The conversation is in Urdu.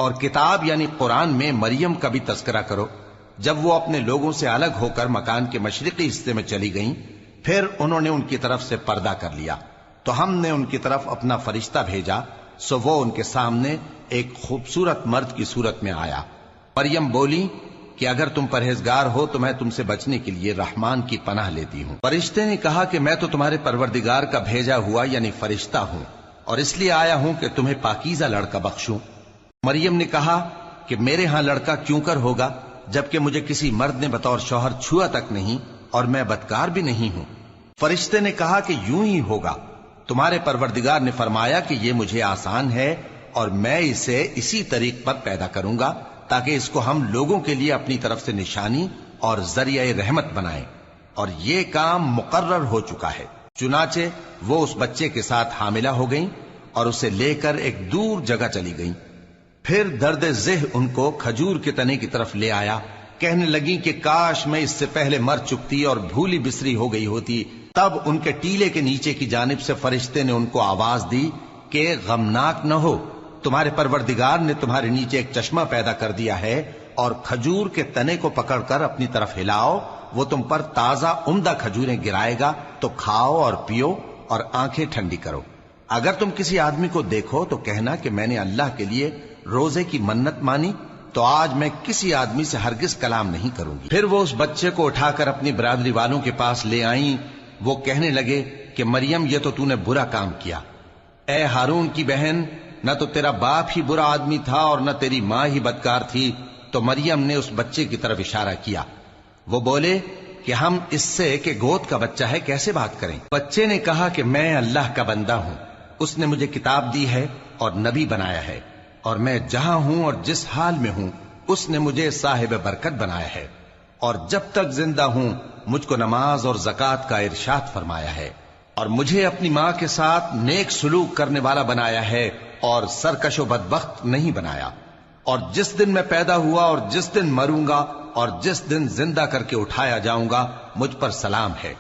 اور کتاب یعنی قرآن میں مریم کا بھی تذکرہ کرو، جب وہ اپنے لوگوں سے الگ ہو کر مکان کے مشرقی حصے میں چلی گئیں، پھر انہوں نے ان کی طرف سے پردہ کر لیا، تو ہم نے ان کی طرف اپنا فرشتہ بھیجا، سو وہ ان کے سامنے ایک خوبصورت مرد کی صورت میں آیا۔ مریم بولی کہ اگر تم پرہیزگار ہو تو میں تم سے بچنے کے لیے رحمان کی پناہ لیتی ہوں۔ فرشتے نے کہا کہ میں تو تمہارے پروردگار کا بھیجا ہوا یعنی فرشتہ ہوں، اور اس لیے آیا ہوں کہ تمہیں پاکیزہ لڑکا بخشوں۔ مریم نے کہا کہ میرے ہاں لڑکا کیوں کر ہوگا، جبکہ مجھے کسی مرد نے بطور شوہر چھوا تک نہیں، اور میں بدکار بھی نہیں ہوں۔ فرشتے نے کہا کہ یوں ہی ہوگا، تمہارے پروردگار نے فرمایا کہ یہ مجھے آسان ہے، اور میں اسے اسی طریق پر پیدا کروں گا تاکہ اس کو ہم لوگوں کے لیے اپنی طرف سے نشانی اور ذریعہ رحمت بنائیں، اور یہ کام مقرر ہو چکا ہے۔ چنانچہ وہ اس بچے کے ساتھ حاملہ ہو گئیں اور اسے لے کر ایک دور جگہ چلی گئیں۔ پھر درد ذہ ان کو کھجور کے تنے کی طرف لے آیا، کہنے لگیں کہ کاش میں اس سے پہلے مر چکتی اور بھولی بسری ہو گئی ہوتی۔ تب ان کے ٹیلے کے نیچے کی جانب سے فرشتے نے ان کو آواز دی کہ غمناک نہ ہو، تمہارے پروردگار نے تمہارے نیچے ایک چشمہ پیدا کر دیا ہے، اور کھجور کے تنے کو پکڑ کر اپنی طرف ہلاؤ، وہ تم پر تازہ عمدہ کھجوریں گرائے گا، تو کھاؤ اور پیو اور آنکھیں ٹھنڈی کرو۔ اگر تم کسی آدمی کو دیکھو تو کہنا کہ میں نے اللہ کے لیے روزے کی منت مانی، تو آج میں کسی آدمی سے ہرگز کلام نہیں کروں گی۔ پھر وہ اس بچے کو اٹھا کر اپنی برادری والوں کے پاس لے آئیں۔ وہ کہنے لگے کہ مریم یہ تو نے برا کام کیا، اے ہارون کی بہن، نہ تو تیرا باپ ہی برا آدمی تھا اور نہ تیری ماں ہی بدکار تھی۔ تو مریم نے اس بچے کی طرف اشارہ کیا۔ وہ بولے کہ ہم اس سے کہ گود کا بچہ ہے کیسے بات کریں؟ بچے نے کہا کہ میں اللہ کا بندہ ہوں، اس نے مجھے کتاب دی ہے اور نبی بنایا ہے، اور میں جہاں ہوں اور جس حال میں ہوں اس نے مجھے صاحب برکت بنایا ہے، اور جب تک زندہ ہوں مجھ کو نماز اور زکوٰۃ کا ارشاد فرمایا ہے، اور مجھے اپنی ماں کے ساتھ نیک سلوک کرنے والا بنایا ہے اور سرکش و بدبخت نہیں بنایا، اور جس دن میں پیدا ہوا اور جس دن مروں گا اور جس دن زندہ کر کے اٹھایا جاؤں گا مجھ پر سلام ہے۔